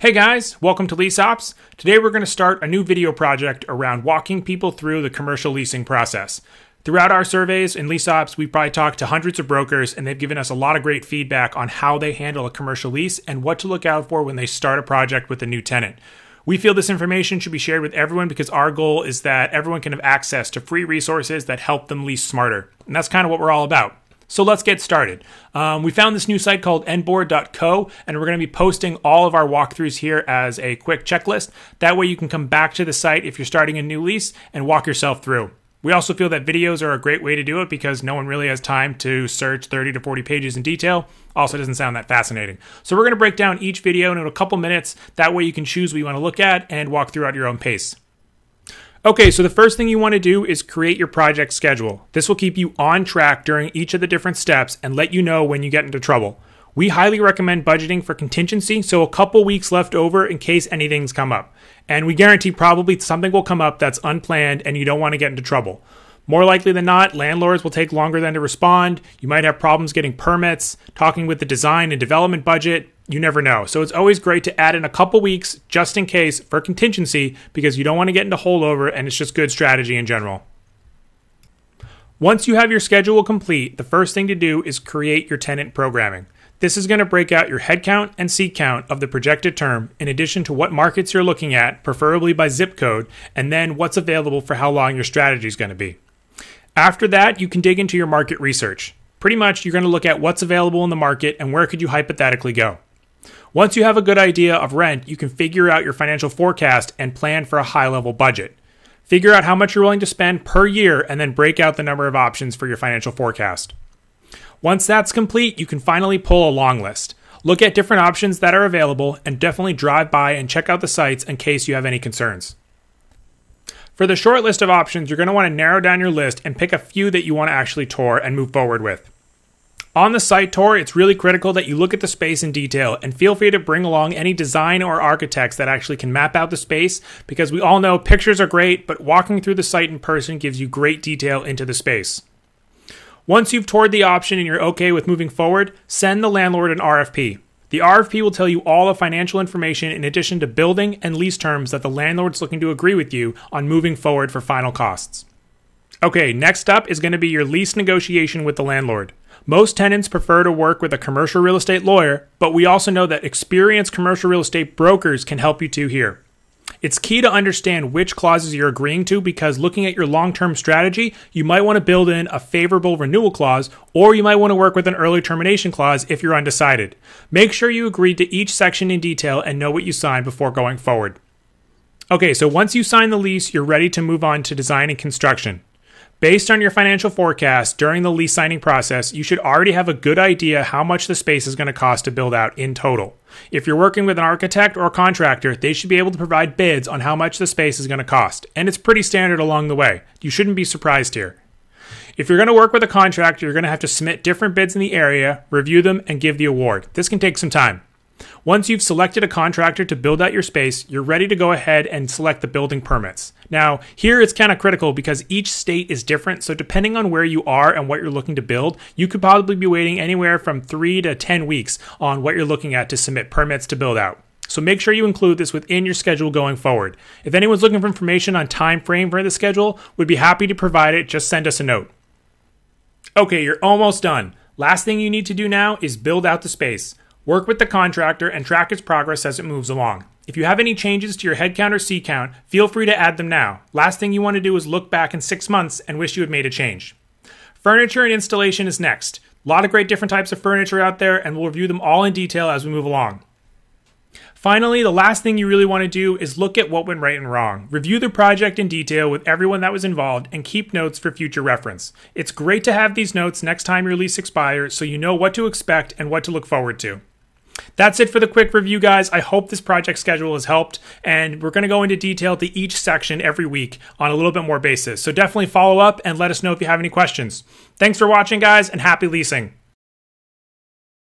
Hey guys, welcome to Lease Ops. Today we're going to start a new video project around walking people through the commercial leasing process. Throughout our surveys in Lease Ops, we've probably talked to hundreds of brokers and they've given us a lot of great feedback on how they handle a commercial lease and what to look out for when they start a project with a new tenant. We feel this information should be shared with everyone because our goal is that everyone can have access to free resources that help them lease smarter. And that's kind of what we're all about. So let's get started. We found this new site called nboard.co, and we're going to be posting all of our walkthroughs here as a quick checklist. That way you can come back to the site if you're starting a new lease and walk yourself through. We also feel that videos are a great way to do it because no one really has time to search 30 to 40 pages in detail. Also doesn't sound that fascinating. So we're going to break down each video in a couple minutes. That way you can choose what you want to look at and walk through at your own pace. Okay, so the first thing you want to do is create your project schedule. This will keep you on track during each of the different steps and let you know when you get into trouble. We highly recommend budgeting for contingency, so a couple weeks left over in case anything's come up. And we guarantee probably something will come up that's unplanned and you don't want to get into trouble. More likely than not, landlords will take longer than to respond. You might have problems getting permits, talking with the design and development budget. You never know. So it's always great to add in a couple weeks just in case for contingency because you don't want to get into holdover and it's just good strategy in general. Once you have your schedule complete, the first thing to do is create your tenant programming. This is going to break out your head count and seat count of the projected term in addition to what markets you're looking at, preferably by zip code, and then what's available for how long your strategy is going to be. After that, you can dig into your market research. Pretty much, you're going to look at what's available in the market and where could you hypothetically go. Once you have a good idea of rent, you can figure out your financial forecast and plan for a high-level budget. Figure out how much you're willing to spend per year and then break out the number of options for your financial forecast. Once that's complete, you can finally pull a long list. Look at different options that are available and definitely drive by and check out the sites in case you have any concerns. For the short list of options, you're going to want to narrow down your list and pick a few that you want to actually tour and move forward with. On the site tour, it's really critical that you look at the space in detail and feel free to bring along any design or architects that actually can map out the space because we all know pictures are great, but walking through the site in person gives you great detail into the space. Once you've toured the option and you're okay with moving forward, send the landlord an RFP. The RFP will tell you all the financial information in addition to building and lease terms that the landlord's looking to agree with you on moving forward for final costs. Okay, next up is going to be your lease negotiation with the landlord. Most tenants prefer to work with a commercial real estate lawyer, but we also know that experienced commercial real estate brokers can help you too here. It's key to understand which clauses you're agreeing to because looking at your long-term strategy, you might want to build in a favorable renewal clause or you might want to work with an early termination clause if you're undecided. Make sure you agree to each section in detail and know what you signed before going forward. Okay, so once you sign the lease, you're ready to move on to design and construction. Based on your financial forecast during the lease signing process, you should already have a good idea how much the space is going to cost to build out in total. If you're working with an architect or a contractor, they should be able to provide bids on how much the space is going to cost. And it's pretty standard along the way. You shouldn't be surprised here. If you're going to work with a contractor, you're going to have to submit different bids in the area, review them, and give the award. This can take some time. Once you've selected a contractor to build out your space, you're ready to go ahead and select the building permits. Now, here it's kind of critical because each state is different, so depending on where you are and what you're looking to build, you could probably be waiting anywhere from 3 to 10 weeks on what you're looking at to submit permits to build out. So make sure you include this within your schedule going forward. If anyone's looking for information on time frame for the schedule, we'd be happy to provide it. Just send us a note. Okay, you're almost done. Last thing you need to do now is build out the space. Work with the contractor and track its progress as it moves along. If you have any changes to your head count or seat count, feel free to add them now. Last thing you want to do is look back in 6 months and wish you had made a change. Furniture and installation is next. A lot of great different types of furniture out there, and we'll review them all in detail as we move along. Finally, the last thing you really want to do is look at what went right and wrong. Review the project in detail with everyone that was involved and keep notes for future reference. It's great to have these notes next time your lease expires so you know what to expect and what to look forward to. That's it for the quick review, guys. I hope this project schedule has helped, and we're going to go into detail to each section every week on a little bit more basis. So definitely follow up and let us know if you have any questions. Thanks for watching, guys, and happy leasing.